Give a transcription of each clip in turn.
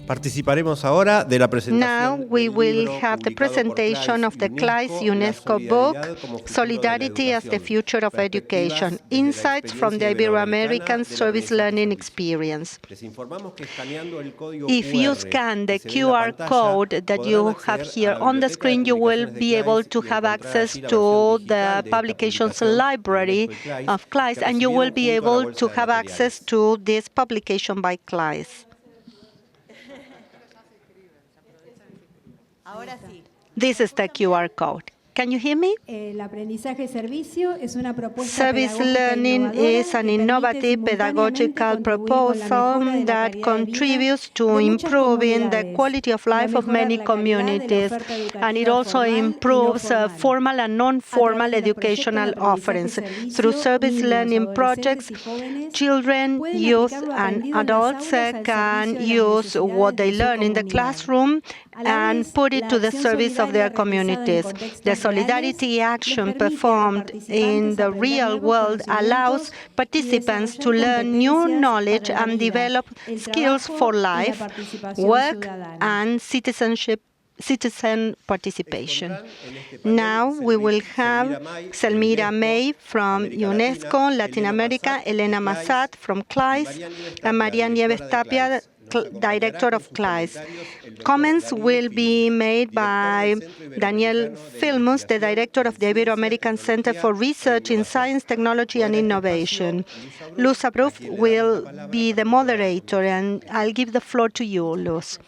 Participaremos ahora de la presentación. Now we will have the presentation of the CLAYSS-UNESCO book, Solidarity as the Future of Education, Insights from the Ibero-American Service Learning Experience. If you scan the QR code that you have here on the screen, you will be able to have access to the publications library of CLAYSS, and you will be able to have access to this publication by CLAYSS. This is the QR code. Can you hear me? Service learning is an innovative pedagogical proposal that contributes to improving the quality of life of many communities, and it also improves formal and non-formal educational offerings. Through service learning projects, children, youth, and adults can use what they learn in the classroom and put it to the service of their communities. The solidarity action performed in the real world allows participants to learn new knowledge and develop skills for life, work, and citizen participation. Now we will have Zelmira May from UNESCO, Latin America, Elena Massat from CLAYSS, and María Nieves Tapia, Director of CLAYSS. Comments will be made by Daniel Filmus, the Director of the Ibero-American Center for Research in Science, Technology and Innovation. Luz Avruj will be the moderator, and I'll give the floor to you, Luz.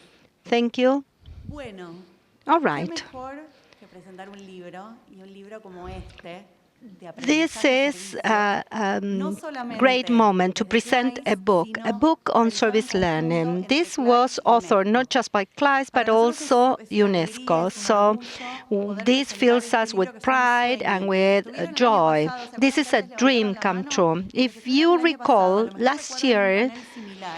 Thank you. All right. This is a great moment to present a book on service learning. This was authored not just by CLAYSS, but also UNESCO. So this fills us with pride and with joy. This is a dream come true. If you recall, last year,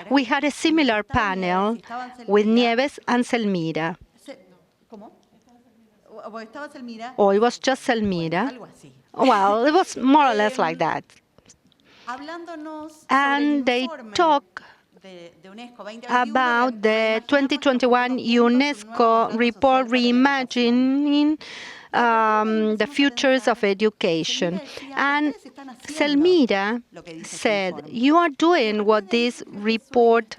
we had a similar panel with Nieves and Zelmira. Or it was just Zelmira. Well, it was more or less like that. And they talk about the 2021 UNESCO report reimagining the futures of education. And Zelmira said, you are doing what this report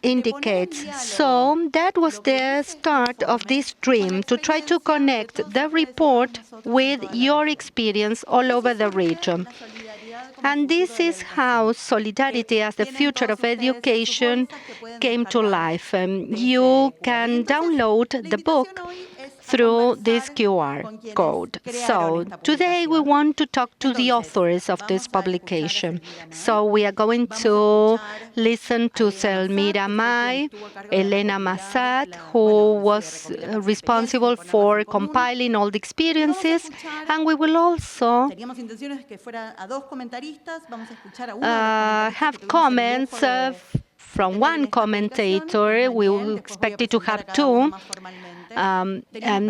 indicates. So that was the start of this dream, to try to connect the report with your experience all over the region. And this is how solidarity as the future of education came to life. You can download the book through this QR code. So today we want to talk to the authors of this publication. So we are going to listen to Zelmira May, Elena Massat, who was responsible for compiling all the experiences, and we will also have comments from one commentator. We will expect it to have two. And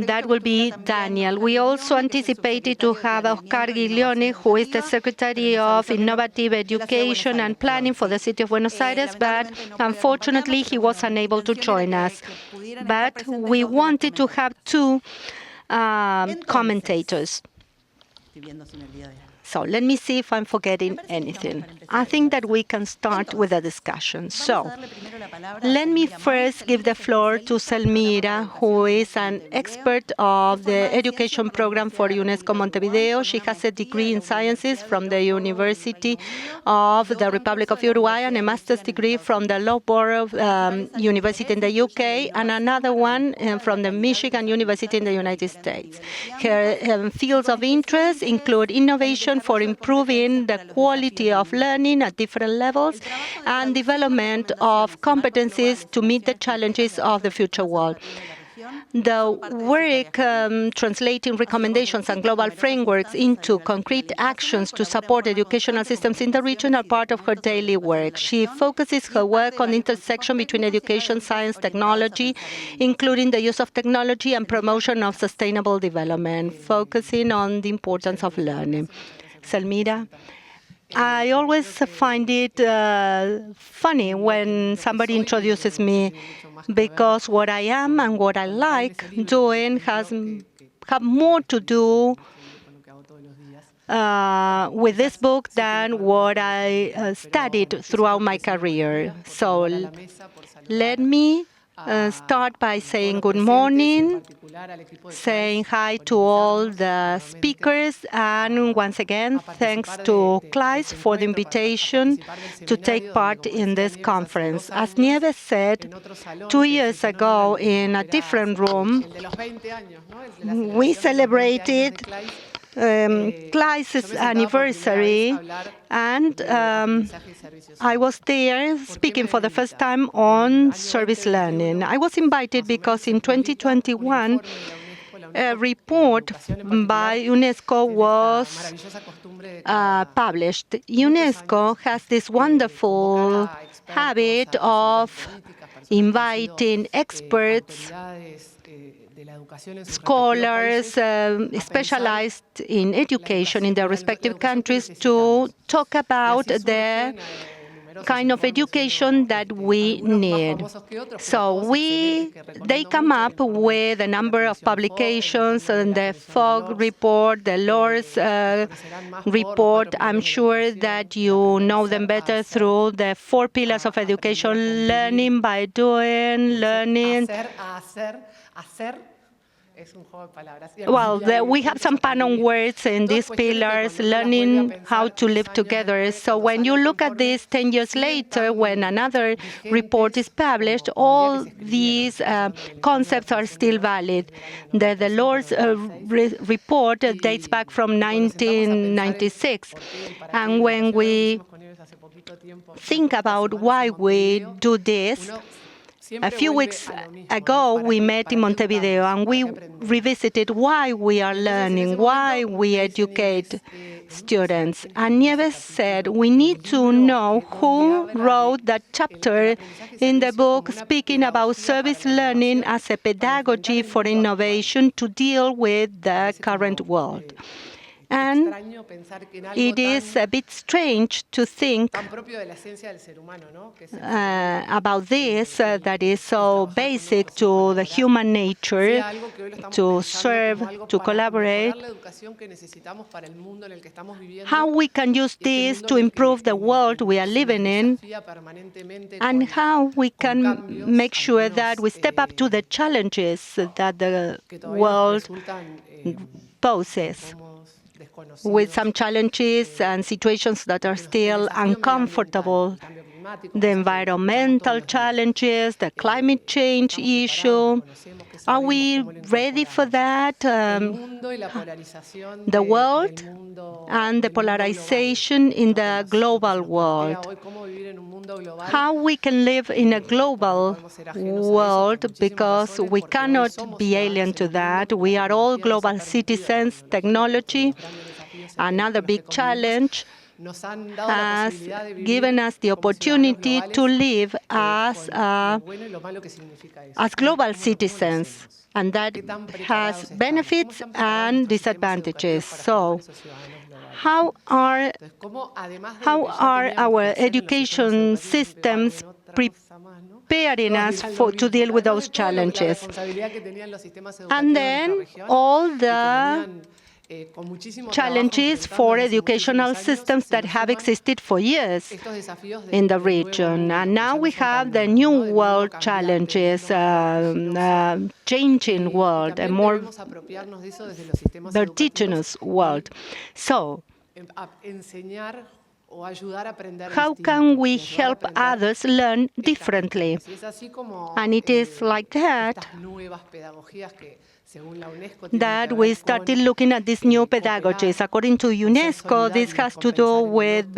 that will be Daniel. We also anticipated to have Oscar Giglione, who is the Secretary of Innovative Education and Planning for the City of Buenos Aires, but unfortunately he was unable to join us. But we wanted to have two commentators. So let me see if I'm forgetting anything. I think that we can start with a discussion. So let me first give the floor to Zelmira, who is an expert of the education program for UNESCO Montevideo. She has a degree in sciences from the University of the Republic of Uruguay and a master's degree from the Loughborough University in the UK, and another one from the Michigan University in the United States. Her fields of interest include innovation for improving the quality of learning at different levels and development of competencies to meet the challenges of the future world. The work translating recommendations and global frameworks into concrete actions to support educational systems in the region are part of her daily work. She focuses her work on the intersection between education, science, technology, including the use of technology and promotion of sustainable development, focusing on the importance of learning. Zelmira. I always find it funny when somebody introduces me, because what I am and what I like doing have more to do with this book than what I studied throughout my career. So let me start by saying good morning, saying hi to all the speakers, and once again, thanks to CLAYSS for the invitation to take part in this conference. As Nieves said, 2 years ago in a different room, we celebrated CLAYSS' anniversary, and I was there speaking for the first time on service learning. I was invited because in 2021, a report by UNESCO was published. UNESCO has this wonderful habit of inviting experts, scholars specialized in education in their respective countries to talk about the kind of education that we need. So they come up with a number of publications, and the FOG report, the LORS report. I'm sure that you know them better through the 4 pillars of education: learning by doing, learning. Well, we have some pun on words in these pillars, learning how to live together. So when you look at this 10 years later, when another report is published, all these concepts are still valid. The Lord's report dates back from 1996. And when we think about why we do this, a few weeks ago, we met in Montevideo, and we revisited why we are learning, why we educate students. And Nieves said we need to know who wrote that chapter in the book speaking about service learning as a pedagogy for innovation to deal with the current world. And it is a bit strange to think about this that is so basic to the human nature, to serve, to collaborate. How we can use this to improve the world we are living in, and how we can make sure that we step up to the challenges that the world poses, with some challenges and situations that are still uncomfortable. The environmental challenges, the climate change issue. Are we ready for that? The world and the polarization in the global world. How we can live in a global world, because we cannot be alien to that. We are all global citizens. Technology, another big challenge, has given us the opportunity to live as global citizens, and that has benefits and disadvantages. So, how are our education systems preparing us to deal with those challenges? And then all the challenges for educational systems that have existed for years in the region. And now we have the new world challenges, changing world, a more vertiginous world. So, how can we help others learn differently? And it is like that we started looking at these new pedagogies. According to UNESCO, this has to do with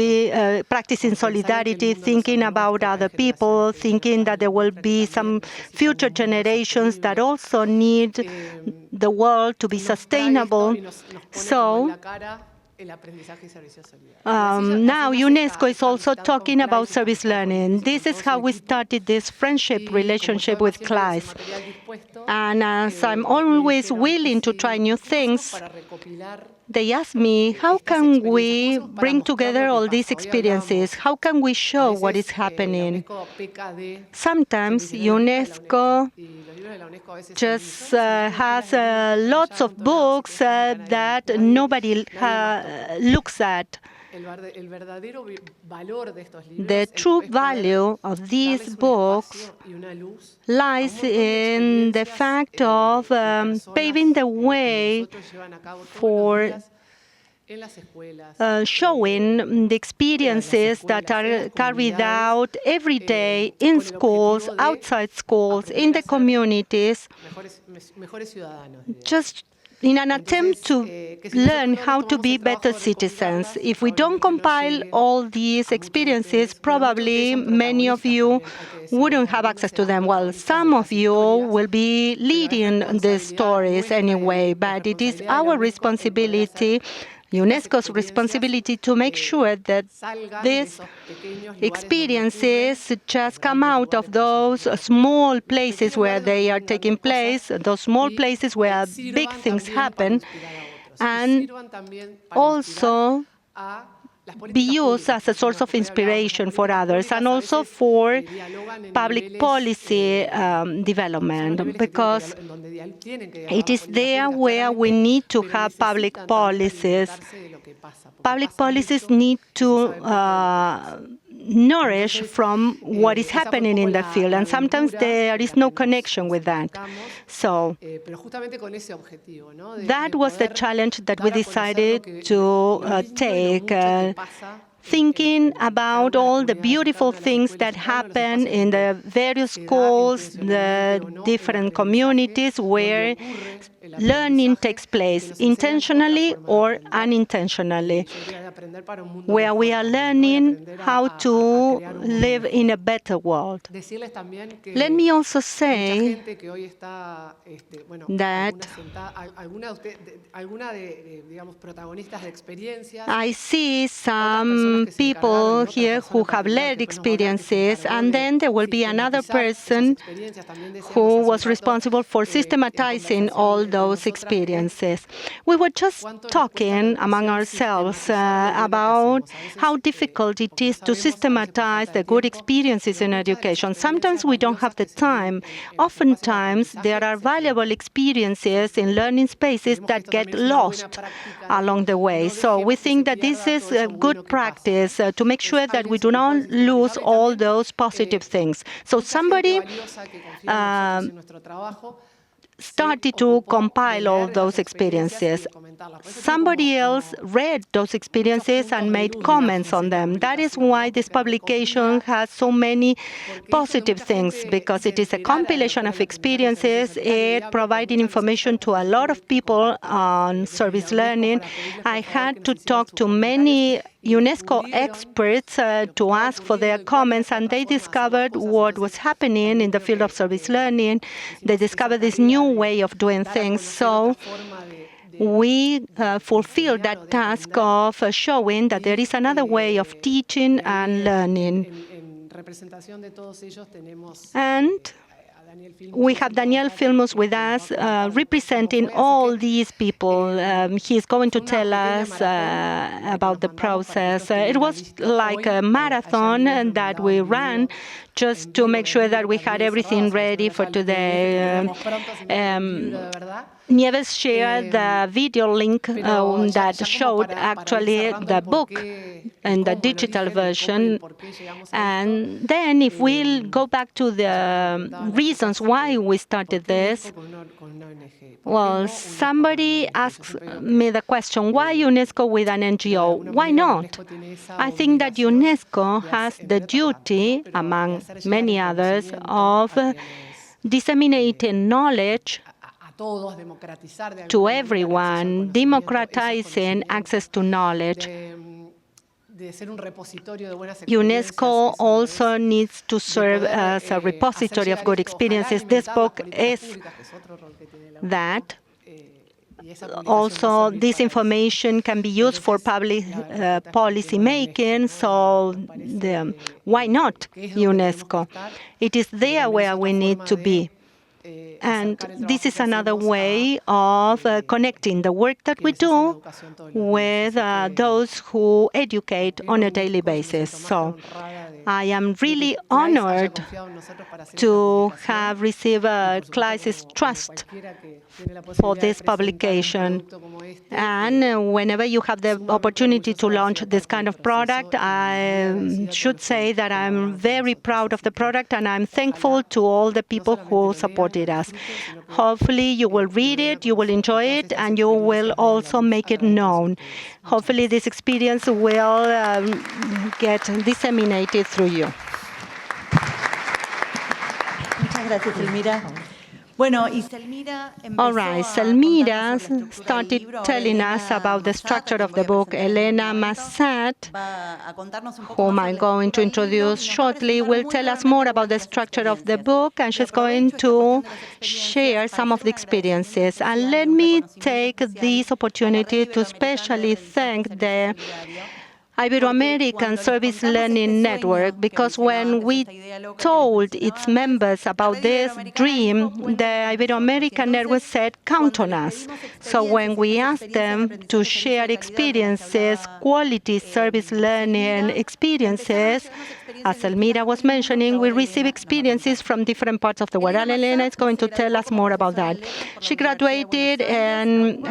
practicing solidarity, thinking about other people, thinking that there will be some future generations that also need the world to be sustainable. So, now UNESCO is also talking about service learning. This is how we started this friendship relationship with CLAYSS. And as I'm always willing to try new things, they asked me, how can we bring together all these experiences? How can we show what is happening? Sometimes UNESCO just has lots of books that nobody looks at. The true value of these books lies in the fact of paving the way for showing the experiences that are carried out every day in schools, outside schools, in the communities, just in an attempt to learn how to be better citizens. If we don't compile all these experiences, probably many of you wouldn't have access to them. Well, some of you will be leading the stories anyway, but it is our responsibility, UNESCO's responsibility, to make sure that these experiences just come out of those small places where they are taking place, those small places where big things happen, and also be used as a source of inspiration for others and also for public policy development, because it is there where we need to have public policies. Public policies need to nourish from what is happening in the field, and sometimes there is no connection with that. So that was the challenge that we decided to take, thinking about all the beautiful things that happen in the various schools, the different communities where learning takes place, intentionally or unintentionally, where we are learning how to live in a better world. Let me also say that I see some people here who have led experiences, and then there will be another person who was responsible for systematizing all those experiences. We were just talking among ourselves about how difficult it is to systematize the good experiences in education. Sometimes we don't have the time. Oftentimes, there are valuable experiences in learning spaces that get lost along the way. So we think that this is a good practice to make sure that we do not lose all those positive things. So somebody started to compile all those experiences. Somebody else read those experiences and made comments on them. That is why this publication has so many positive things, because it is a compilation of experiences. It provided information to a lot of people on service learning. I had to talk to many UNESCO experts to ask for their comments, and they discovered what was happening in the field of service learning. They discovered this new way of doing things. So we fulfill that task of showing that there is another way of teaching and learning. And we have Daniel Filmus with us, representing all these people. He is going to tell us about the process. It was like a marathon that we ran just to make sure that we had everything ready for today. Nieves shared the video link that showed actually the book in the digital version. And then if we'll go back to the reasons why we started this, well, somebody asks me the question, why UNESCO with an NGO? Why not? I think that UNESCO has the duty, among many others, of disseminating knowledge to everyone, democratizing access to knowledge. UNESCO also needs to serve as a repository of good experiences. This book is that. Also, this information can be used for public policy making, so why not UNESCO? It is there where we need to be. And this is another way of connecting the work that we do with those who educate on a daily basis. So I am really honored to have received CLAYSS' trust for this publication. And whenever you have the opportunity to launch this kind of product, I should say that I'm very proud of the product and I'm thankful to all the people who supported us. Hopefully you will read it, you will enjoy it, and you will also make it known. Hopefully this experience will get disseminated through you. Muchas gracias, Zelmira. All right, Zelmira started telling us about the structure of the book. Elena Massat, whom I'm going to introduce shortly, will tell us more about the structure of the book, and she's going to share some of the experiences. And let me take this opportunity to especially thank the Ibero-American Service Learning Network, because when we told its members about this dream, the Ibero-American network said, count on us. So when we asked them to share experiences, quality service learning experiences, as Zelmira was mentioning, we receive experiences from different parts of the world. And Elena is going to tell us more about that. She graduated in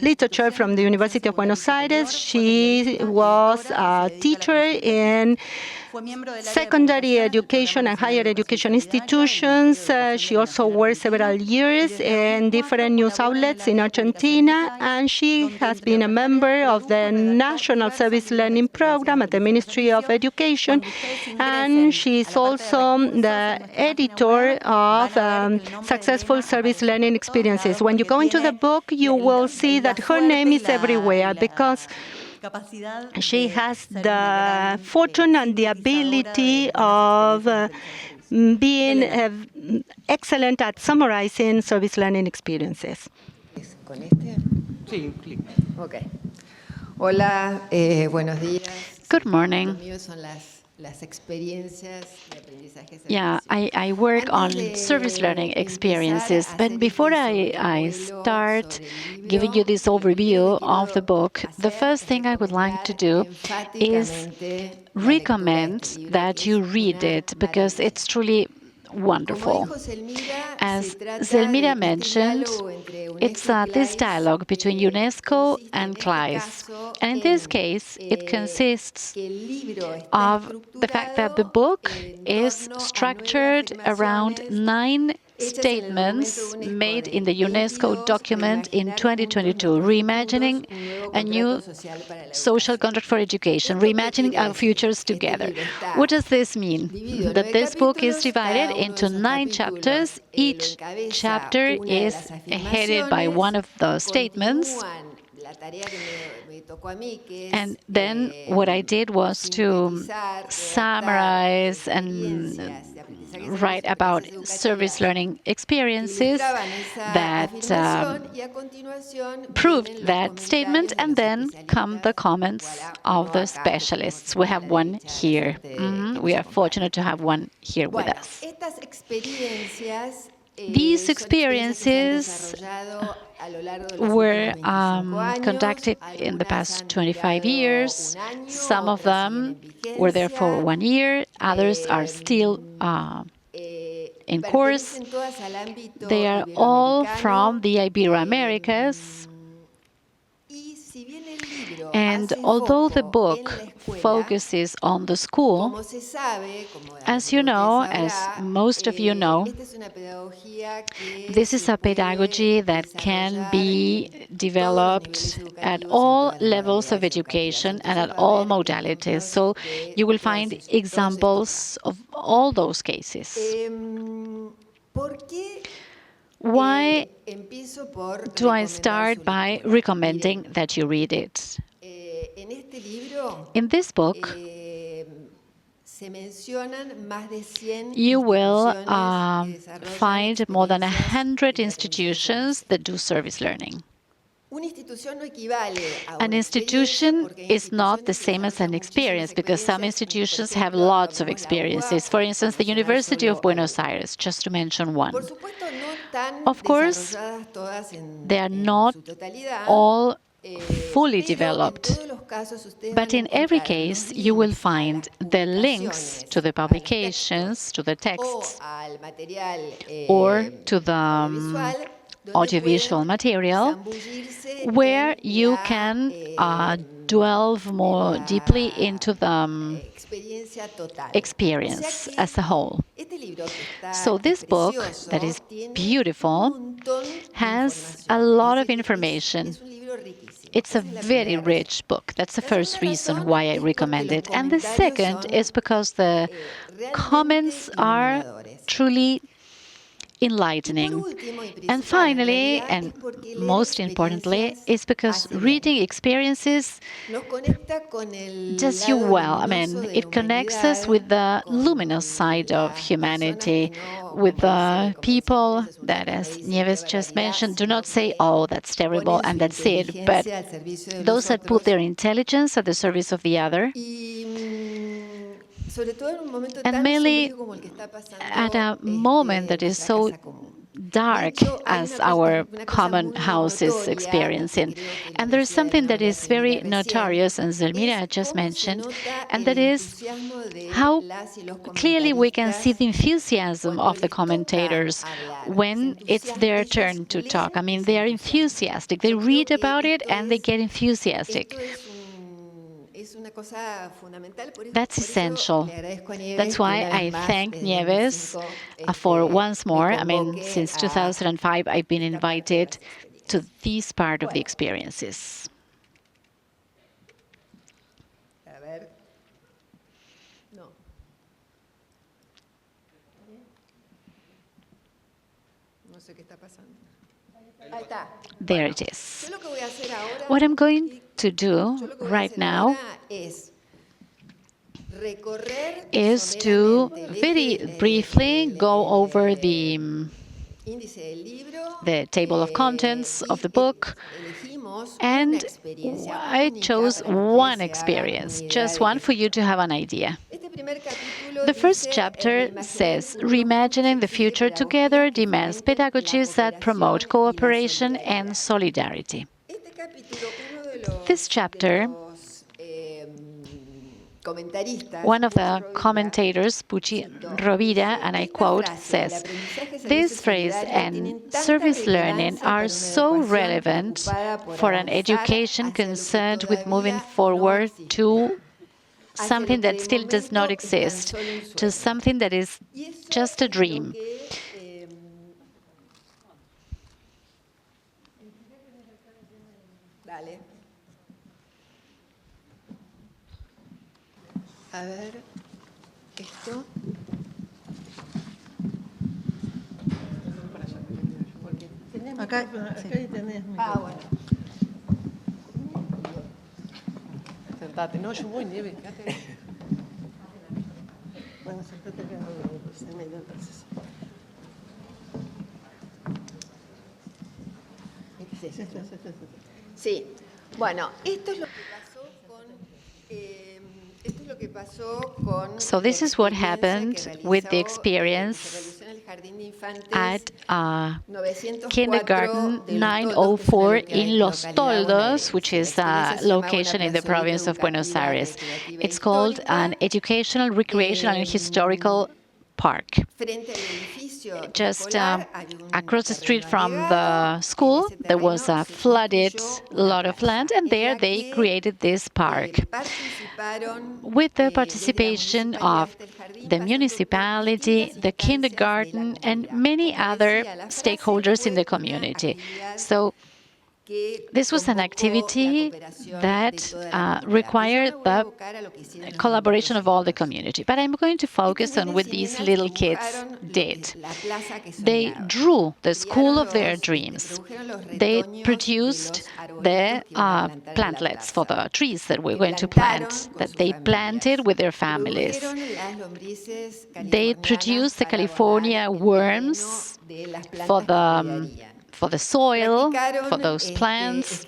literature from the University of Buenos Aires. She was a teacher in secondary education and higher education institutions. She also worked several years in different news outlets in Argentina, and she has been a member of the National Service Learning Program at the Ministry of Education, and she is also the editor of Successful Service Learning Experiences. When you go into the book, you will see that her name is everywhere, because she has the fortune and the ability of being excellent at summarizing service learning experiences. Okay. Hola, buenos días. Good morning. Yeah, I work on service learning experiences, but before I start giving you this overview of the book, the first thing I would like to do is recommend that you read it, because it's truly wonderful. As Zelmira mentioned, it's this dialogue between UNESCO and CLAYSS. And in this case, it consists of the fact that the book is structured around 9 statements made in the UNESCO document in 2022, reimagining a new social contract for education, reimagining our futures together. What does this mean? That this book is divided into 9 chapters. Each chapter is headed by one of the statements. And then what I did was to summarize and write about service learning experiences that proved that statement, and then come the comments of the specialists. We have one here. We are fortunate to have one here with us. These experiences were conducted in the past 25 years. Some of them were there for 1 year. Others are still in course. They are all from the Ibero-Americas. And although the book focuses on the school, as you know, as most of you know, this is a pedagogy that can be developed at all levels of education and at all modalities. So you will find examples of all those cases. Why do I start by recommending that you read it? In this book, you will find more than 100 institutions that do service learning. An institution is not the same as an experience because some institutions have lots of experiences. For instance, the University of Buenos Aires, just to mention one. Of course, they are not all fully developed, but in every case, you will find the links to the publications, to the texts, or to the audiovisual material, where you can delve more deeply into the experience as a whole. So this book, that is beautiful, has a lot of information. It's a very rich book. That's the first reason why I recommend it. And the second is because the comments are truly enlightening. And finally, and most importantly, is because reading experiences does you well. I mean, it connects us with the luminous side of humanity, with the people that, as Nieves just mentioned, do not say, oh, that's terrible, and that's it, but those that put their intelligence at the service of the other, and mainly at a moment that is so dark as our common house is experiencing. And there is something that is very notorious, and Zelmira just mentioned, and that is how clearly we can see the enthusiasm of the commentators when it's their turn to talk. I mean, they are enthusiastic. They read about it and they get enthusiastic. That's essential. That's why I thank Nieves for once more. I mean, since 2005, I've been invited to this part of the experiences. There it is. What I'm going to do right now is to very briefly go over the table of contents of the book, and I chose one experience, just one, for you to have an idea. The first chapter says, reimagining the future together demands pedagogies that promote cooperation and solidarity. This chapter, one of the commentators, Pucci Rovira, and I quote, says, this phrase and service learning are so relevant for an education concerned with moving forward to something that still does not exist, to something that is just a dream. A ver, esto. Acá tenés. Ah, bueno. Sentate. No, yo voy, Nieves, quédate. Bueno, sentate acá en medio entonces. Sí, bueno, esto es lo que pasó con So this is what happened with the experience at Kindergarten 904 in Los Toldos, which is a location in the province of Buenos Aires. It's called an educational, recreational, and historical park. Just across the street from the school, there was a flooded lot of land, and there they created this park with the participation of the municipality, the kindergarten, and many other stakeholders in the community. So this was an activity that required the collaboration of all the community. But I'm going to focus on what these little kids did. They drew the school of their dreams. They produced the plantlets for the trees that we're going to plant, that they planted with their families. They produced the California worms for the for the soil, for those plants.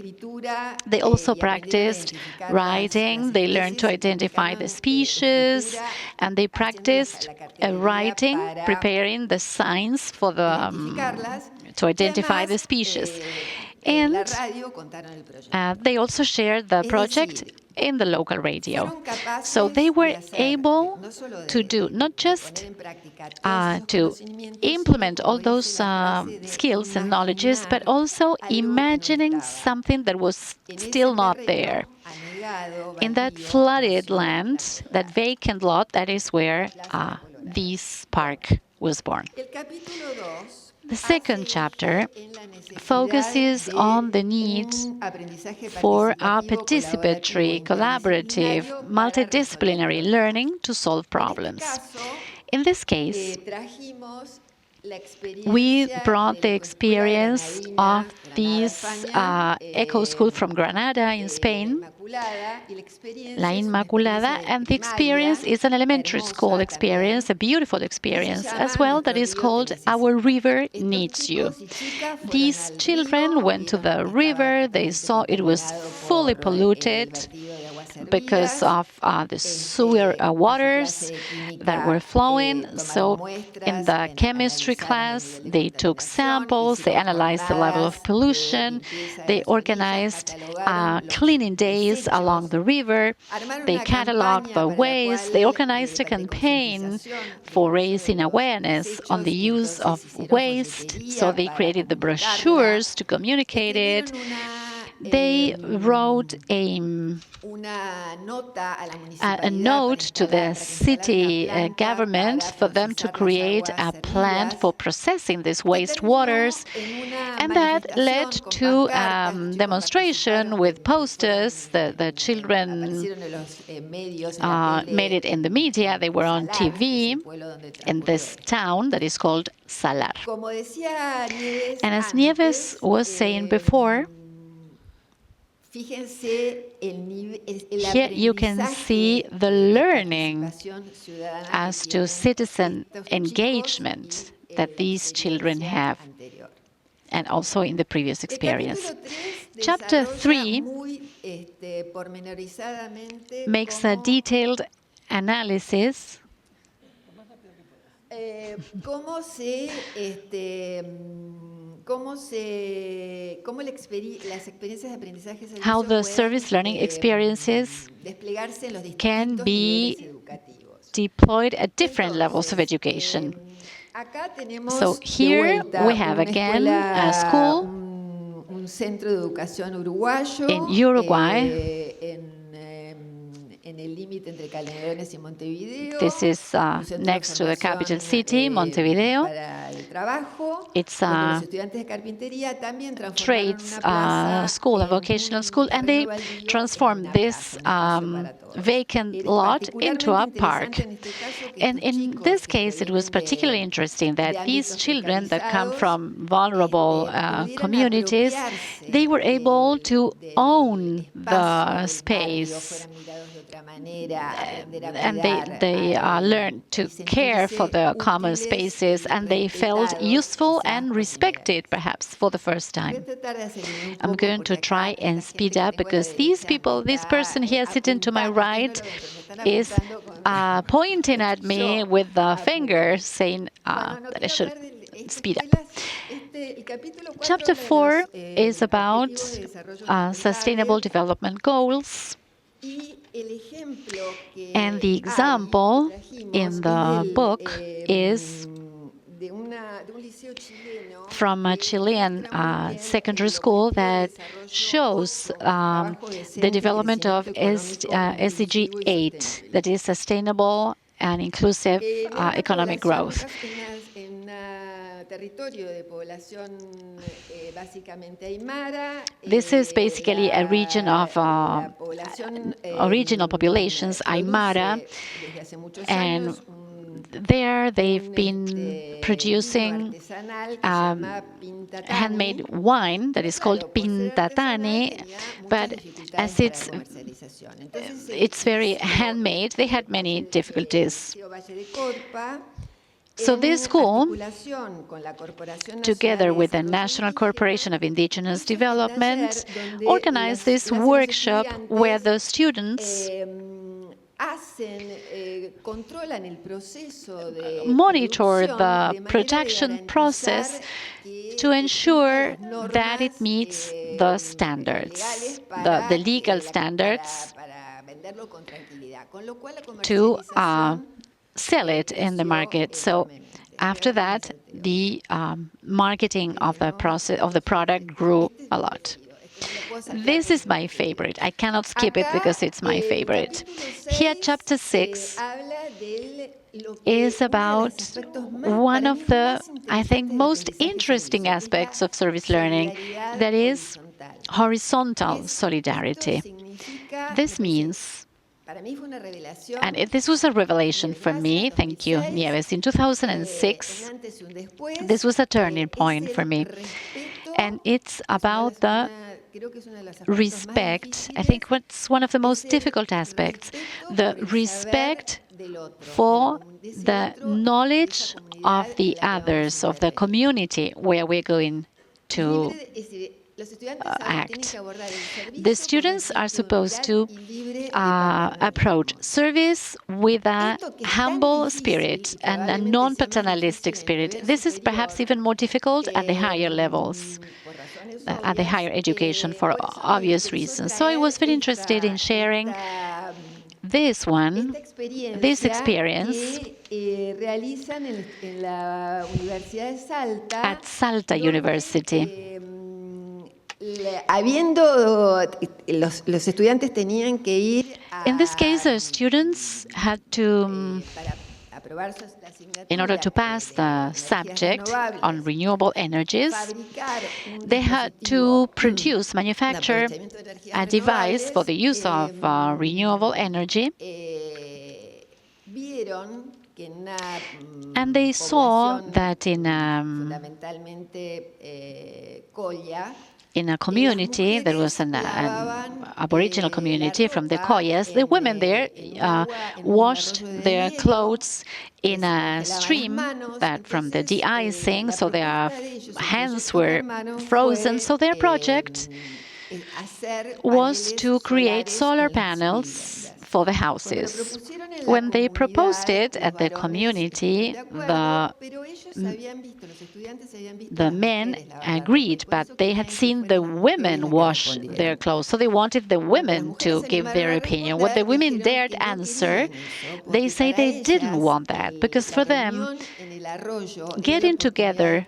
They also practiced writing. They learned to identify the species, and they practiced writing, preparing the signs for the to identify the species. And they also shared the project in the local radio. So they were able to do not just to implement all those skills and knowledges, but also imagining something that was still not there. In that flooded land, that vacant lot, that is where this park was born. The second chapter focuses on the need for a participatory, collaborative, multidisciplinary learning to solve problems. In this case, we brought the experience of this eco school from Granada in Spain, La Inmaculada, and the experience is an elementary school experience, a beautiful experience as well, that is called Our River Needs You. These children went to the river, they saw it was fully polluted because of the sewer waters that were flowing. So in the chemistry class, they took samples, they analyzed the level of pollution, they organized cleaning days along the river, they cataloged the waste, they organized a campaign for raising awareness on the use of waste, so they created the brochures to communicate it. They wrote a note to the city government for them to create a plant for processing these wastewaters, and that led to demonstration with posters. The children made it in the media. They were on TV in this town that is called Salar. And as Nieves was saying before, here you can see the learning as to citizen engagement that these children have, and also in the previous experience. Chapter 3 makes a detailed analysis how the service learning experiences can be deployed at different levels of education. So here we have again a school in Uruguay. This is next to the capital city, Montevideo. It's a trades school, a vocational school, and they transformed this vacant lot into a park. And in this case, it was particularly interesting that these children that come from vulnerable communities, they were able to own the space. And they learned to care for the common spaces, and they felt useful and respected, perhaps, for the first time. I'm going to try and speed up because these people, this person here sitting to my right is pointing at me with the finger, saying that I should speed up. Chapter 4 is about sustainable development goals. And the example in the book is from a Chilean secondary school that shows the development of SDG 8, that is sustainable and inclusive economic growth. This is basically a region of original populations, Aymara, and there they've been producing handmade wine that is called pintatane, but as it's very handmade, they had many difficulties. So this school, together with the National Corporation of Indigenous Development, organized this workshop where the students monitor the production process to ensure that it meets the standards, the legal standards, to sell it in the market. So after that, the marketing of the product grew a lot. This is my favorite. I cannot skip it because it's my favorite. Here, chapter 6 is about one of the, I think, most interesting aspects of service learning, that is horizontal solidarity. This means, and this was a revelation for me, thank you, Nieves, in 2006, this was a turning point for me. And it's about the respect. I think what's one of the most difficult aspects, the respect for the knowledge of the others, of the community where we're going to act. The students are supposed to approach service with a humble spirit and a non-paternalistic spirit. This is perhaps even more difficult at the higher levels, at the higher education, for obvious reasons. So I was very interested in sharing this experience at Salta University. In this case, the students had to, in order to pass the subject on renewable energies, they had to manufacture a device for the use of renewable energy. And they saw that in a community, there was an Aboriginal community from the Koyas, the women there washed their clothes in a stream that from the de-icing, so their hands were frozen. So their project was to create solar panels for the houses. When they proposed it at the community, the men agreed, but they had seen the women wash their clothes, so they wanted the women to give their opinion. What the women dared answer, they say they didn't want that, because for them, getting together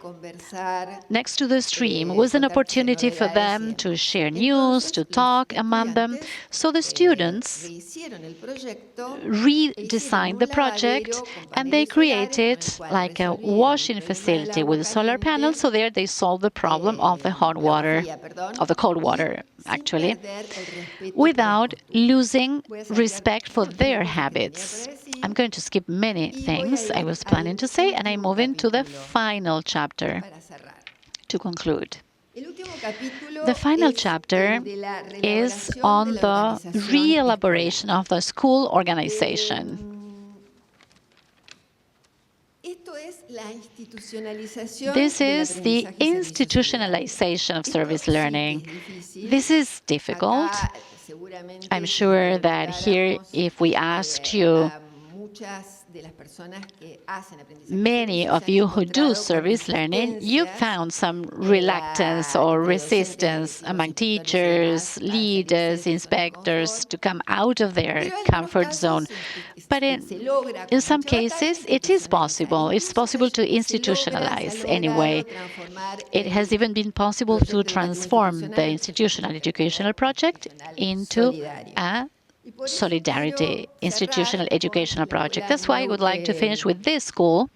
next to the stream was an opportunity for them to share news, to talk among them. So the students redesigned the project, and they created like a washing facility with a solar panel. So there they solved the problem of the hot water, of the cold water, actually, without losing respect for their habits. I'm going to skip many things I was planning to say, and I move into the final chapter to conclude. The final chapter is on the re-elaboration of the school organization. This is the institutionalization of service learning. This is difficult. I'm sure that here, if we asked you, many of you who do service learning, you found some reluctance or resistance among teachers, leaders, inspectors to come out of their comfort zone. But in some cases, it is possible. It's possible to institutionalize anyway. It has even been possible to transform the institutional educational project into a solidarity institutional educational project. That's why I would like to finish with this school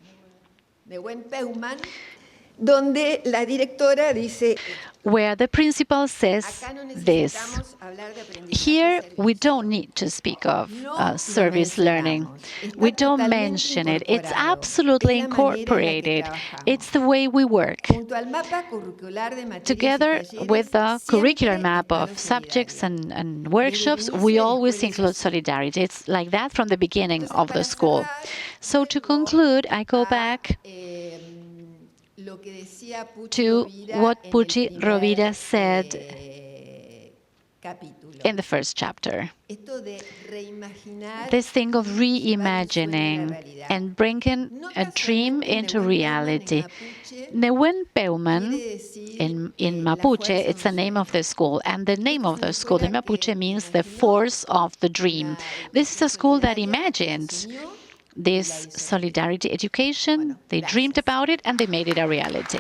donde la directora dice, where the principal says acá no this. necesitamos hablar de Here, aprendizaje-servicio. we don't need to speak of No lo service learning. mencionamos. We Está don't totalmente mention it. It's incorporado. absolutely Es la manera en la que incorporated. trabajamos. It's the way we work. Junto al mapa curricular de materias y Together talleres, with the curricular siempre map está of lo subjects solidario. and workshops, Desde el we inicio de la always escuela include es así. solidarity. It's like that from the beginning Entonces, of the para school. cerrar, So to vuelvo conclude, I go a, back lo que decía Pucci to Rovira what en el Pucci primer, Rovira said capítulo. in the first chapter. Esto de reimaginar This thing of y llevar el sueño a la reimagining realidad. and bringing No a dream casualmente, into Nehuen reality. Peumans Nehuen Peuman quiere decir, in la Mapuche, fuerza it's the de un name of sueño. the school, and the name of Esta the es school una in escuela Mapuche que means the imaginó force of the dream. una This is a educación school that solidaria, imagined enseñó this y la hizo solidarity education. Bueno, They dreamed gracias. about it and they made it a reality.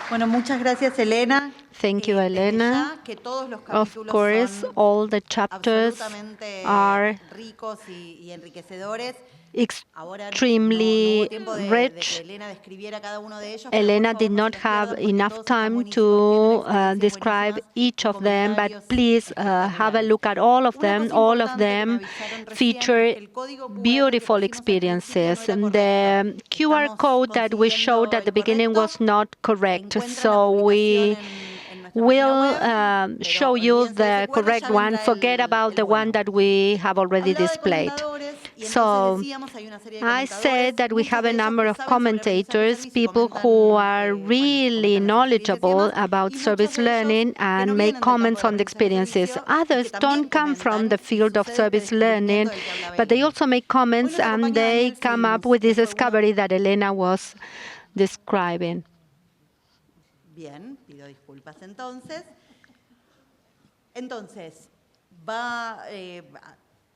Bueno, muchas gracias, Elena. Thank you, Desde Elena. ya que todos los Of capítulos course, son all the chapters absolutamente are ricos y enriquecedores. Ahora extremely no hubo tiempo de rich. que Elena describiera cada uno de ellos. Pero Elena por did favor, not no se los have pierdan, porque enough todos están time buenísimos, to tienen experiencias describe buenísimas each y of them, but comentarios please have a look at all of Una them. cosa All of importante que me them avisaron recién, feature el código QR que beautiful pusimos al experiences. principio no And era the correcto. QR Estamos code that we showed consiguiendo at the el beginning correcto. was not correct. Encuentran la So we publicación en nuestra will página web, pero show you olvídense de the ese QR, correct ya one. vendrá Forget about the one bueno. that we have already Hablaba de displayed. comentadores, y entonces So decíamos, hay una serie de I said comentadores, that we muchos have de a ellos number que of saben sobre commentators, aprendizaje-servicio, people comentan, who are bueno, really comentan las experiencias y knowledgeable demás, about y muchos service de ellos learning que and no make vienen del campo comments del on the experiences. aprendizaje-servicio y que Others también don't come from the comentan, y field of sucede este service learning, descubrimiento del que hablaba but they Elena. also make Hoy comments nos and acompaña they Daniel come up Filmus, with this que fue uno. discovery that Elena was describing. Bien, pido disculpas entonces. Entonces, va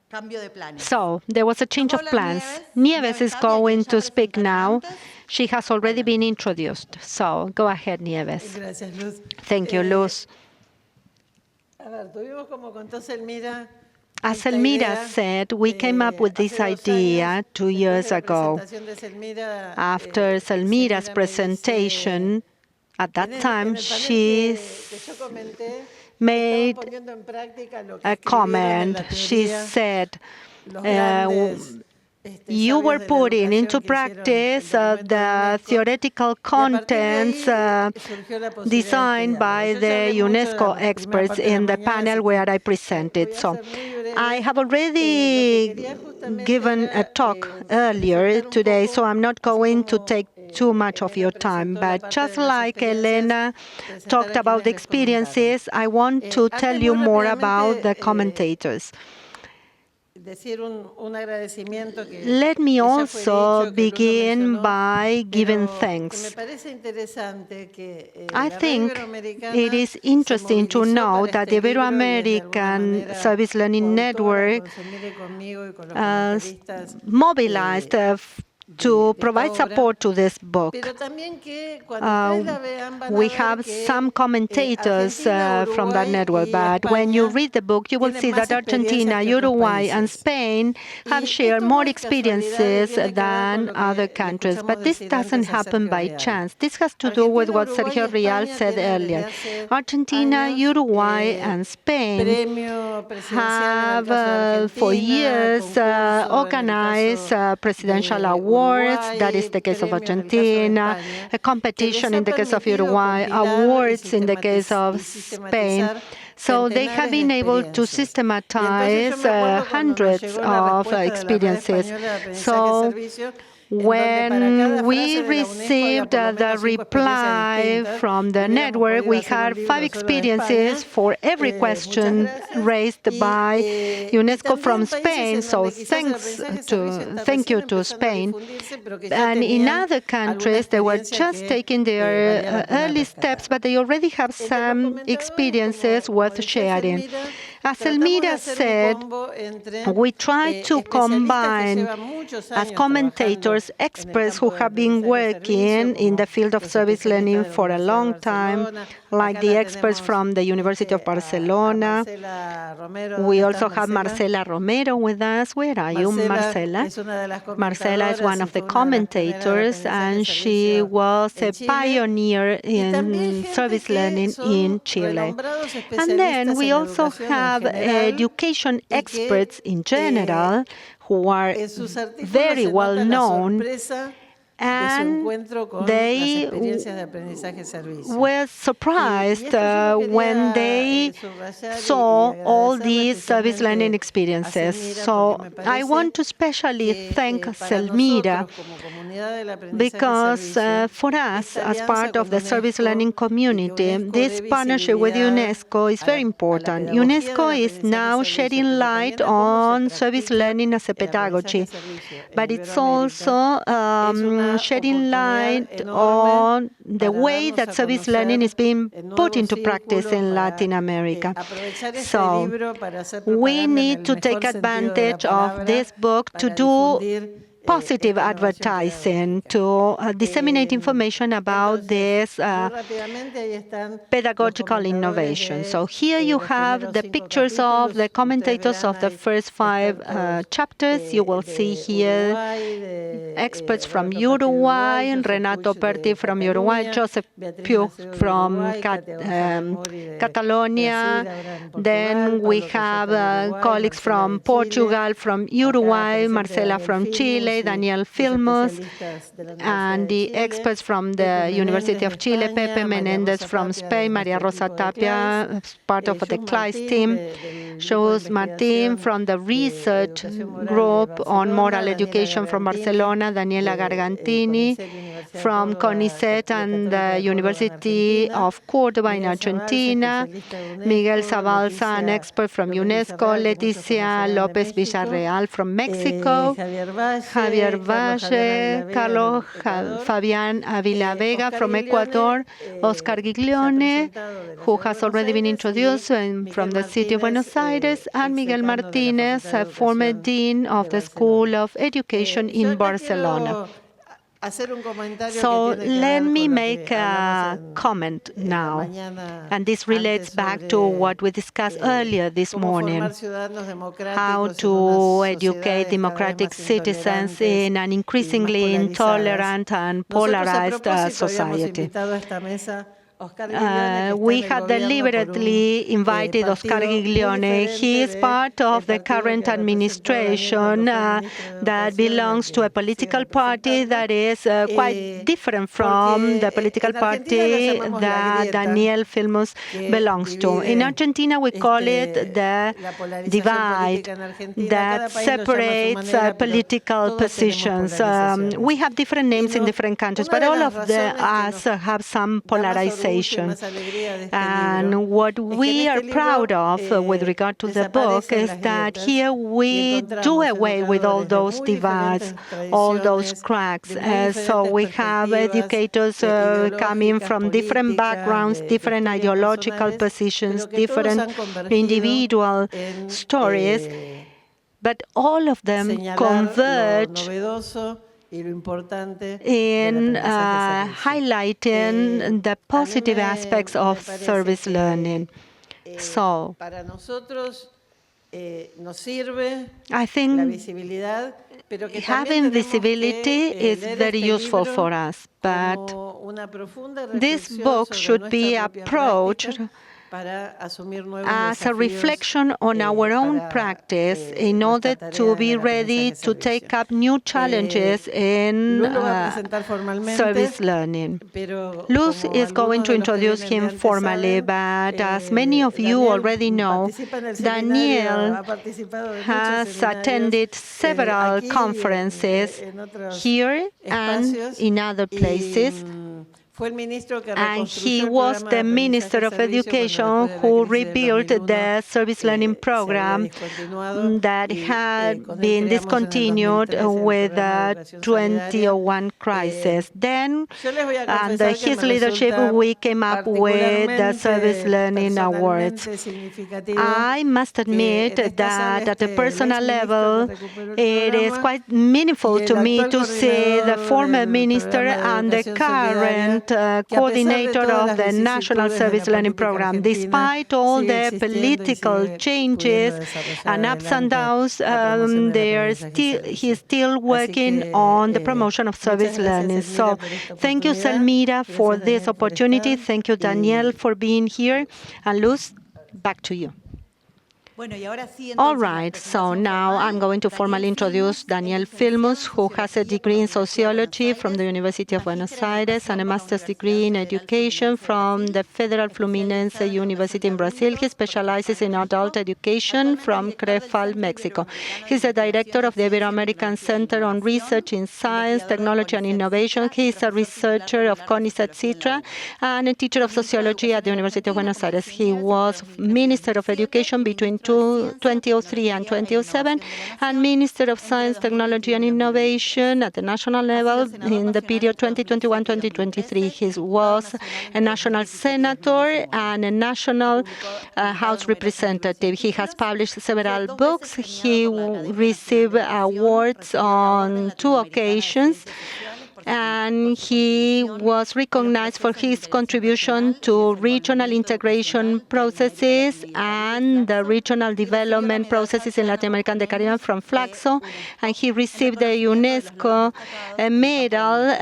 cambio de planes. So there was a change of plans. Nieves is going to speak now. She has already been introduced. So go ahead, Nieves. Gracias, Luz. Thank you, Luz. A ver, tuvimos como contó Zelmira. As esta Zelmira idea, said, we came up with this hace 2 idea años, 2 después years de la ago. presentación de Zelmira, After Zelmira's Zelmira me presentation, at that dice, time, en el panel she que yo comenté, made estaban poniendo en práctica lo que a escribieron en comment. la She teoría said, los grandes, you were sabios de la putting into educación que hicieron practice el documento de the UNESCO, theoretical y a partir de contents ahí surgió la posibilidad de designed este by diálogo. Yo ya the hablé mucho de UNESCO la primera experts parte de la in the mañana, panel así where I que presented. voy a So ser muy breve. I have Lo que already quería justamente given a era talk earlier resaltar un today, poco, so I'm not así going to como take too much of your time. Elena presentó la But parte just de las like experiencias, Elena presentar talked a about the quienes les comentaron. experiences, I want to tell Antes, you muy more about the rápidamente, commentators. decir un agradecimiento que Let me ya fue also dicho, que Luz lo begin mencionó, by giving pero que me thanks. parece interesante que I la red think iberoamericana it is se interesting to movilizó know para that este the libro y de alguna Ibero-American manera Service Learning coautora Network con Zelmira y conmigo y con los comentaristas mobilized to provide esta obra. support to this book. Pero también que cuando ustedes la vean van a We ver have que, some commentators Argentina, from that Uruguay network, y but when you España read the book, you will tienen see más that Argentina, experiencias que otros Uruguay, and países. Spain have Y shared esto no more es casualidad, experiences tiene que ver than con lo que other le countries. escuchamos But this decir doesn't antes a happen Sergio by Real. chance. This has to do with Argentina, what Uruguay y Sergio Real España said tienen earlier. desde hace Argentina, años, Uruguay, and Spain premio presidencial en el have caso de for Argentina, years concurso en el organized caso presidential de awards. Uruguay, That is the case of premio en el caso de Argentina, España, a competition que les in the ha case of permitido Uruguay, compilar awards in the case y of Spain. sistematizar So they have centenares been de able to experiencias. Y systematize entonces yo me acuerdo cuando nos hundreds llegó la of respuesta de la Red experiences. Española de So Aprendizaje-Servicio, en donde para cada when we frase de la UNESCO received había por lo the menos 5 experiencias reply distintas, from the hubiéramos network, podido we hacer un had libro 5 solo de experiences España. for every Muchas question gracias. raised Y, by y UNESCO from también países Spain. en So donde quizás el thanks aprendizaje-servicio está thank you recién to empezando a Spain. difundirse, pero que ya And in tenían other alguna countries, they were experiencia just que taking valía their la pena early rescatar. steps, but they already have Entre los some comentadores, experiences como worth decía sharing. Zelmira, As tratamos de Zelmira hacer un said, combo entre we try to especialistas que combine llevan muchos as años commentators, trabajando en el experts campo who del have been aprendizaje-servicio, working in como the field of los service especialistas learning de la for a Universidad de long time, Barcelona, like the experts from the University of Barcelona. We also have Marcela Romero with us. Where are you, Marcela? Marcela is one of the commentators, and she was a pioneer in service learning in Chile. And then we also have education experts in general who are very well known, and they were surprised when they saw all these service learning experiences. So I want to especially thank Zelmira, because for us, as part of the service learning community, this partnership with UNESCO is very important. UNESCO is now shedding light on service learning as a pedagogy, but it's also shedding light on the way that service learning is being put into practice in Latin America. So we need to take advantage of this book to do positive advertising, to disseminate information about this pedagogical innovation. So here you have the pictures of the commentators of the first 5 chapters. You will see here experts from Uruguay, Renato Perti from Uruguay, Joseph Puig from Catalonia. Then we have colleagues from Portugal, from Uruguay, Marcela from Chile, Daniel Filmus, and the experts from the University of Chile, Pepe Menendez from Spain, María Rosa Tapia, part of the CLAYSS team, Jose Martín from the research group on moral education from Barcelona, Daniela Gargantini from CONICET and the University of Córdoba in Argentina, Miguel Zabalza, an expert from UNESCO, Leticia López Villarreal from Mexico, Javier Valle, Carlos Fabián Avila Vega from Ecuador, Oscar Giglione, who has already been introduced from the city of Buenos Aires, and Miguel Martínez, a former dean of the School of Education in Barcelona. So let me make a comment now, and this relates back to what we discussed earlier this morning, how to educate democratic citizens in an increasingly intolerant and polarized society. We had deliberately invited Oscar Giglione. He is part of the current administration that belongs to a political party that is quite different from the political party that Daniel Filmus belongs to. In Argentina, we call it the divide that separates political positions. We have different names in different countries, but all of us have some polarization. And what we are proud of with regard to the book is that here we do away with all those divides, all those cracks. So we have educators coming from different backgrounds, different ideological positions, different individual stories, but all of them converge in highlighting the positive aspects of service learning. So, I think having visibility is very useful for us, but this book should be approached as a reflection on our own practice in order to be ready to take up new challenges in service learning. Luz is going to introduce him formally, but as many of you already know, Daniel has attended several conferences here and in other places. And he was the Minister of Education who rebuilt the service learning program that had been discontinued with the 2001 crisis. Then, under his leadership, we came up with the Service Learning Awards. I must admit that at a personal level, it is quite meaningful to me to see the former minister and the current assistant coordinator of the National Service Learning Program. Despite all the political changes and ups and downs, he's still working on the promotion of service learning. So thank you, Zelmira, for this opportunity. Thank you, Daniel, for being here. And Luz, back to you. All right, so now I'm going to formally introduce Daniel Filmus, who has a degree in sociology from the University of Buenos Aires and a master's degree in education from the Federal Fluminense University in Brazil. He specializes in adult education from Crefal, Mexico. He's the director of the Ibero-American Center on Research in Science, Technology, and Innovation. He's a researcher of CONICET CITRA and a teacher of sociology at the University of Buenos Aires. He was Minister of Education between 2003 and 2007, and Minister of Science, Technology, and Innovation at the national level in the period 2021-2023. He was a national senator and a national House representative. He has published several books. He received awards on 2 occasions, and he was recognized for his contribution to regional integration processes and the regional development processes in Latin America and the Caribbean from Flaxo, and he received the UNESCO medal,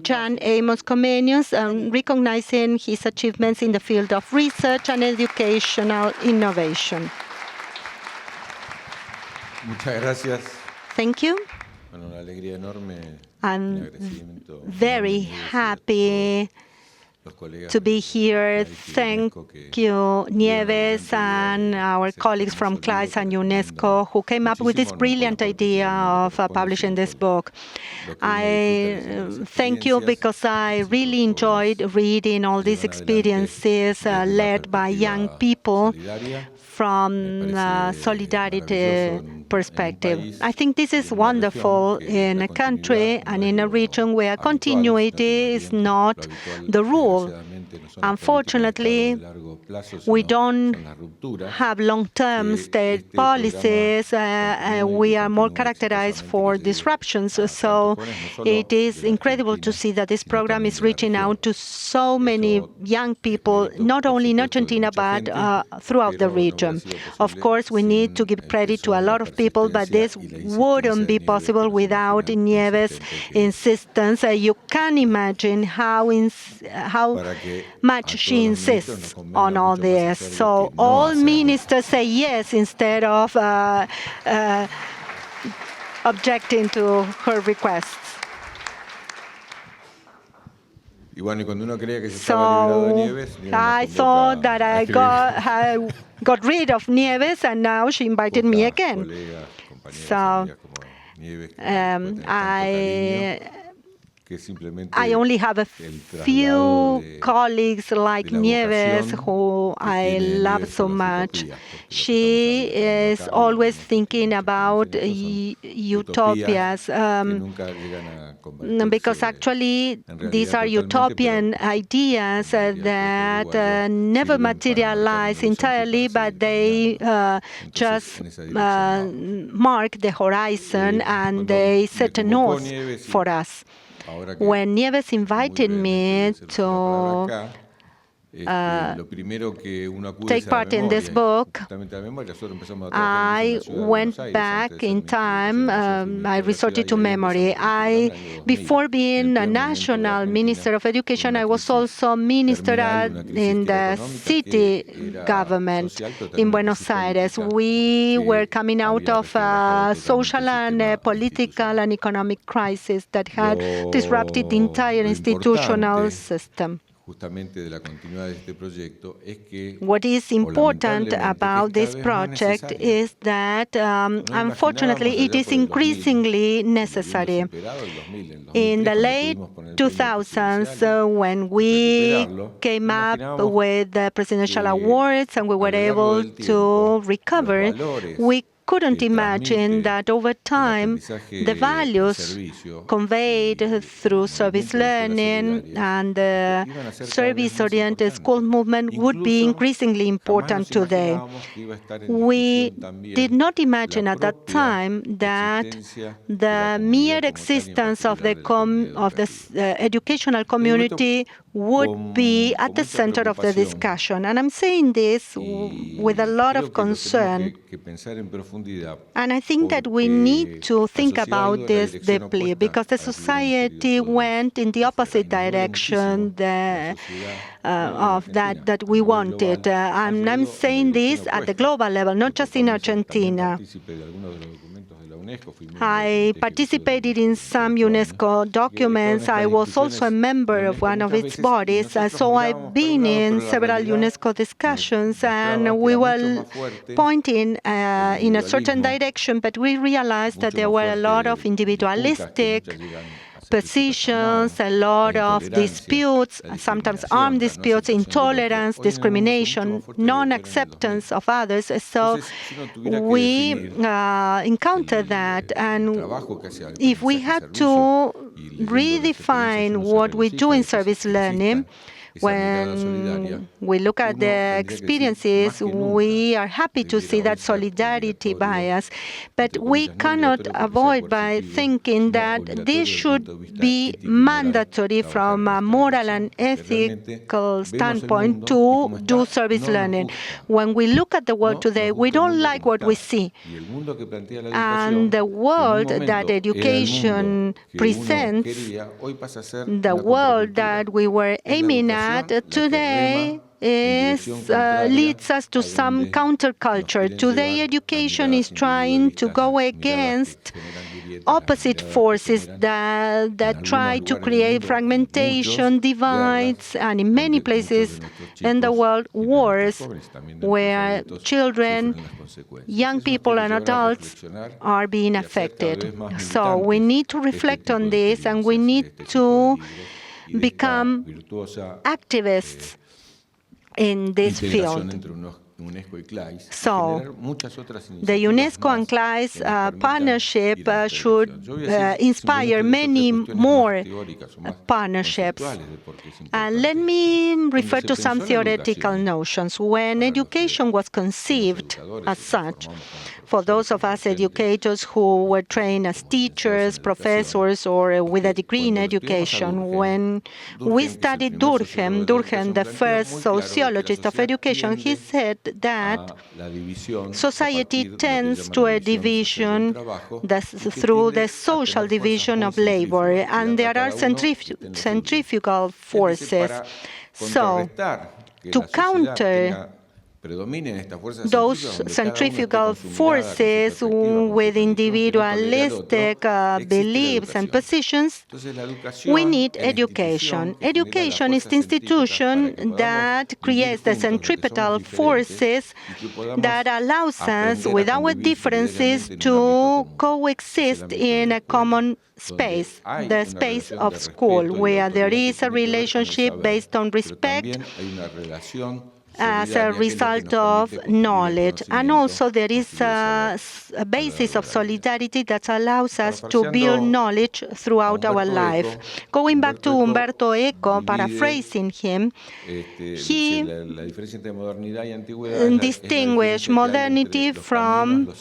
Jan Amos Comenius, recognizing his achievements in the field of research and educational innovation. Muchas gracias. Thank you. Bueno, una alegría enorme. I'm very happy to be here. Thank you, Nieves, and our colleagues from CLAYSS and UNESCO who came up with this brilliant idea of publishing this book. I thank you because I really enjoyed reading all these experiences led by young people from solidarity perspective. I think this is wonderful in a country and in a region where continuity is not the rule. Unfortunately, we don't have long-term state policies. We are more characterized for disruptions. So it is incredible to see that this program is reaching out to so many young people, not only in Argentina, but throughout the region. Of course, we need to give credit to a lot of people, but this wouldn't be possible without Nieves' insistence. You can imagine how much she insists on all this. So all ministers say yes instead of objecting to her requests. So I thought that I got rid of Nieves, and now she invited me again. So I only have a few colleagues like Nieves, who I love so much. She is always thinking about utopias, because actually these are utopian ideas that never materialize entirely, but they just mark the horizon and they set a north for us. When Nieves invited me to take part in this book, I went back in time. I resorted to memory. Before being a national minister of education, I was also minister in the city government in Buenos Aires. We were coming out of a social and political and economic crisis that had disrupted the entire institutional system. What is important about this project is that, unfortunately, it is increasingly necessary. In the late 2000s, when we came up with the presidential awards and we were able to recover, we couldn't imagine that over time, the values conveyed through service learning and the service-oriented school movement would be increasingly important today. We did not imagine at that time that the mere existence of the educational community would be at the center of the discussion. And I'm saying this with a lot of concern. And I think that we need to think about this deeply, because the society went in the opposite direction of that we wanted. And I'm saying this at the global level, not just in Argentina. I participated in some UNESCO documents. I was also a member of one of its bodies. So I've been in several UNESCO discussions, and we were pointing in a certain direction, but we realized that there were a lot of individualistic positions, a lot of disputes, sometimes armed disputes, intolerance, discrimination, non-acceptance of others. So we encountered that, and if we had to redefine what we do in service learning, when we look at the experiences, we are happy to see that solidarity bias, but we cannot avoid by thinking that this should be mandatory from a moral and ethical standpoint to do service learning. When we look at the world today, we don't like what we see. And the world that education presents, the world that we were aiming at today, leads us to some counterculture. Today, education is trying to go against opposite forces that try to create fragmentation, divides, and in many places in the world, wars, where children, young people, and adults are being affected. So we need to reflect on this, and we need to become activists in this field. So the UNESCO and CLAYSS partnership should inspire many more partnerships. Let me refer to some theoretical notions. When education was conceived as such, for those of us educators who were trained as teachers, professors, or with a degree in education, when we studied Durkheim, the first sociologist of education, he said that society tends to a division through the social division of labor, and there are centrifugal forces. So, to counter those centrifugal forces with individualistic beliefs and positions, we need education. Education is the institution that creates the centripetal forces that allows us, with our differences, to coexist in a common space, the space of school, where there is a relationship based on respect as a result of knowledge. And also there is a basis of solidarity that allows us to build knowledge throughout our life. Going back to Umberto Eco, paraphrasing him, he distinguished modernity from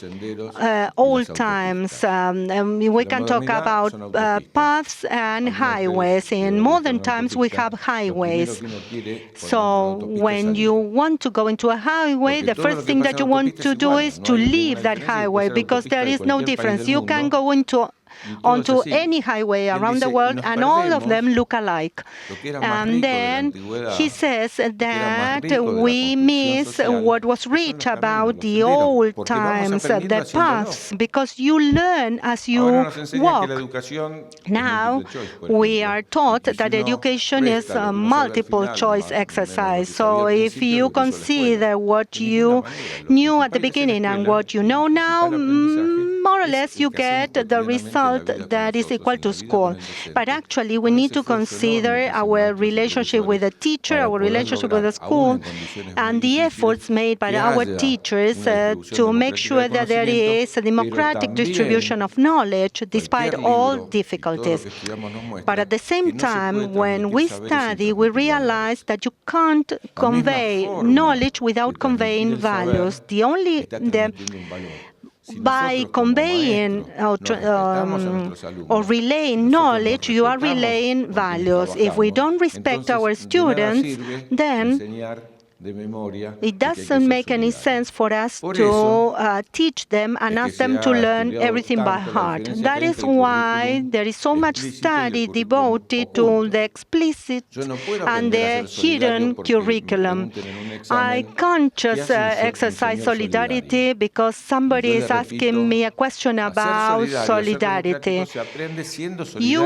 old times. We can talk about paths and highways. In modern times, we have highways. So when you want to go into a highway, the first thing that you want to do is to leave that highway, because there is no difference. You can go onto any highway around the world, and all of them look alike. And then he says that we miss what was rich about the old times, the paths, because you learn as you walk. Now we are taught that education is a multiple choice exercise. So if you consider what you knew at the beginning and what you know now, then more or less you get the result that is equal to school. But actually, we need to consider our relationship with the teacher, our relationship with the school, and the efforts made by our teachers to make sure that there is a democratic distribution of knowledge despite all difficulties. But at the same time, when we study, we realize that you can't convey knowledge without conveying values. By conveying or relaying knowledge, you are relaying values. If we don't respect our students, then it doesn't make any sense for us to teach them and ask them to learn everything by heart. That is why there is so much study devoted to the explicit and the hidden curriculum. I can't just exercise solidarity because somebody is asking me a question about solidarity. You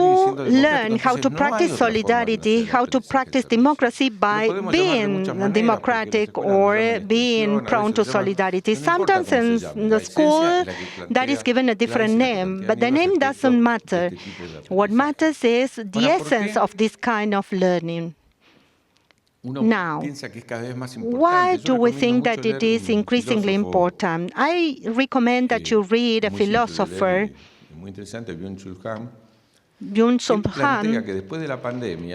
learn how to practice solidarity, how to practice democracy by being democratic or being prone to solidarity. Sometimes in the school, that is given a different name, but the name doesn't matter. What matters is the essence of this kind of learning. Now, why do we think that it is increasingly important? I recommend that you read a philosopher, Byung-Chul Han,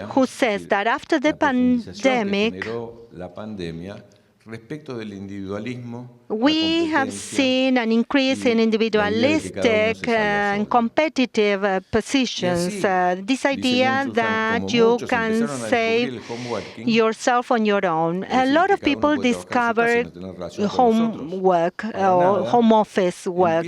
who says that after the pandemic, we have seen an increase in individualistic and competitive positions. This idea that you can save yourself on your own. A lot of people discover homework or home office work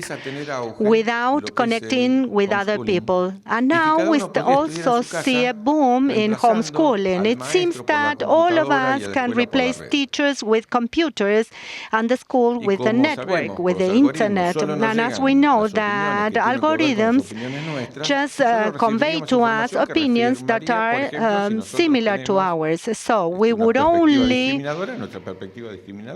without connecting with other people. And now we also see a boom in homeschooling. It seems that all of us can replace teachers with computers and the school with the network, with the internet. And as we know that algorithms just convey to us opinions that are similar to ours. So we would only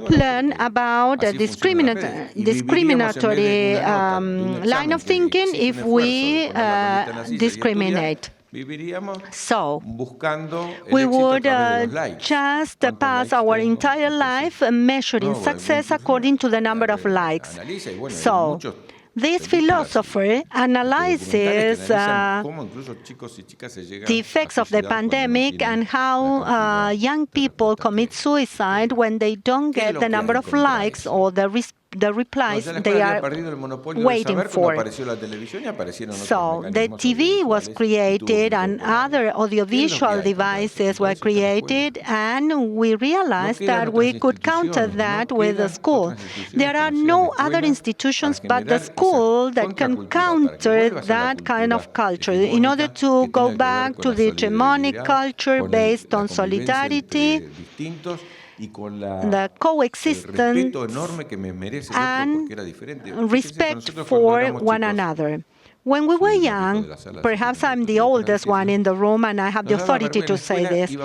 learn about a discriminatory line of thinking if we discriminate. So, we would just pass our entire life measuring success according to the number of likes. So, this philosopher analyzes the effects of the pandemic and how young people commit suicide when they don't get the number of likes or the replies they are waiting for. So the TV was created and other audiovisual devices were created, and we realized that we could counter that with the school. There are no other institutions but the school that can counter that kind of culture. In order to go back to the hegemonic culture based on solidarity, the coexistence and respect for one another. When we were young, perhaps I'm the oldest one in the room and I have the authority to say this,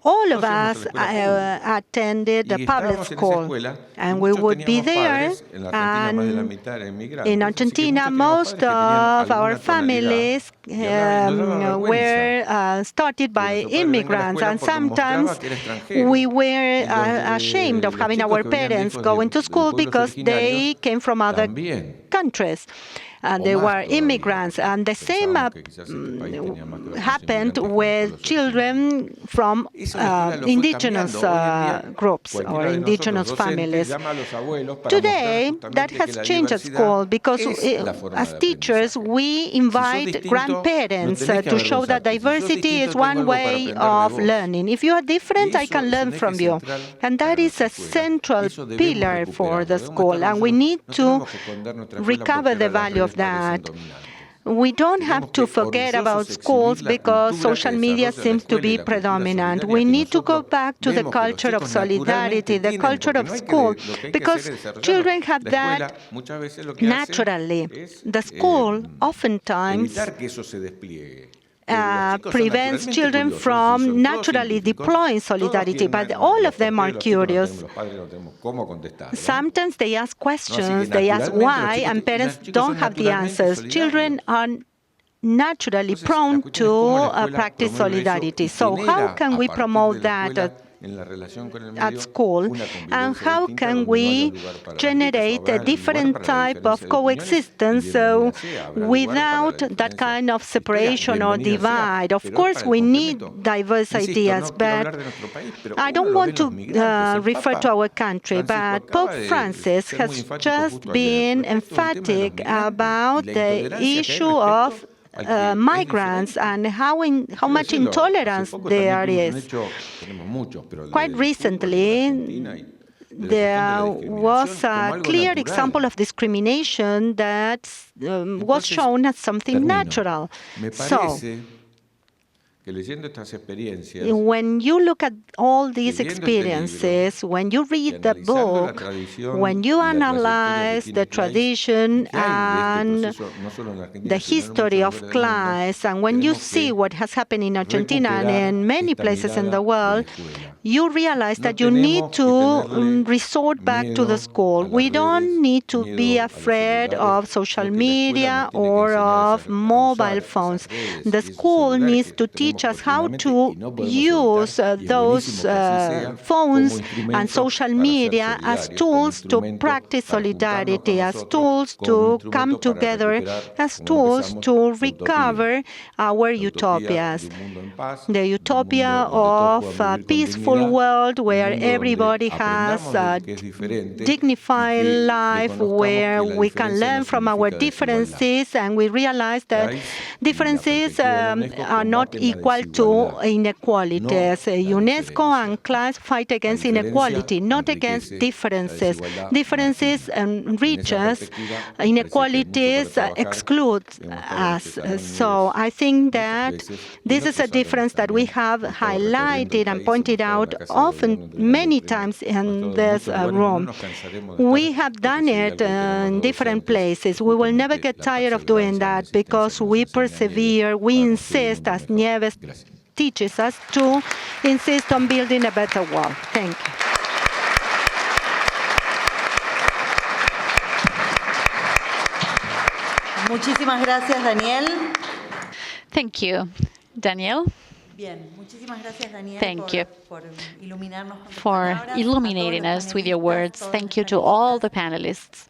all of us attended the public school and we would be there, and in Argentina most of our families were started by immigrants, and sometimes we were ashamed of having our parents going to school because they came from other countries. They were immigrants, and the same happened with children from indigenous groups or indigenous families. Today, that has changed at school because as teachers, we invite grandparents to show that diversity is one way of learning. If you are different, I can learn from you. And that is a central pillar for the school, and we need to recover the value of that. We don't have to forget about schools because social media seems to be predominant. We need to go back to the culture of solidarity, the culture of school, because children have that naturally. The school oftentimes prevents children from naturally deploying solidarity, but all of them are curious. Sometimes they ask questions, they ask why, and parents don't have the answers. Children are naturally prone to practice solidarity. So how can we promote that at school, and how can we generate a different type of coexistence without that kind of separation or divide? Of course, we need diverse ideas, but I don't want to refer to our country, but Pope Francis has just been emphatic about the issue of migrants and how much intolerance there is. Quite recently, there was a clear example of discrimination that was shown as something natural. So, when you look at all these experiences, when you read the book, when you analyze the tradition and the history of CLAYSS, and when you see what has happened in Argentina and in many places in the world, you realize that you need to resort back to the school. We don't need to be afraid of social media or of mobile phones. The school needs to teach us how to use those phones and social media as tools to practice solidarity, as tools to come together, as tools to recover our utopias. The utopia of a peaceful world where everybody has a dignified life, where we can learn from our differences, and we realize that differences are not equal to inequalities. UNESCO and CLAYSS fight against inequality, not against differences. Differences enrich us, inequalities exclude us. So I think that this is a difference that we have highlighted and pointed out often, many times in this room. We have done it in different places. We will never get tired of doing that because we persevere, we insist, as Nieves teaches us, to insist on building a better world. Thank you. Muchísimas gracias, Daniel. Thank you, Daniel. Bien, muchísimas gracias, Daniel, Thank you por iluminarnos con tus for palabras. illuminating us with your words. Thank you to all the panelists.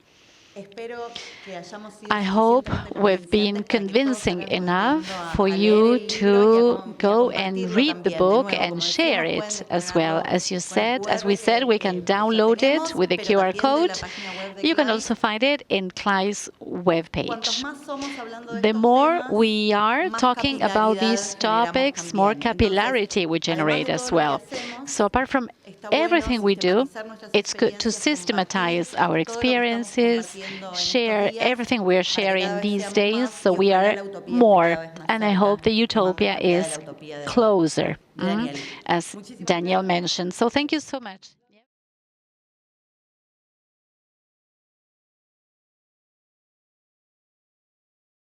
I hope we've been convincing enough for you to go and read the book and share it as well. As we said, we can download it with the QR code. You can also find it in CLAYSS webpage. The more we are talking about these topics, more capillarity we generate as well. So apart from everything we do, it's good to systematize our experiences, share everything we're sharing these days, so we are more. And I hope the utopia is closer, as Daniel mentioned. So thank you so much.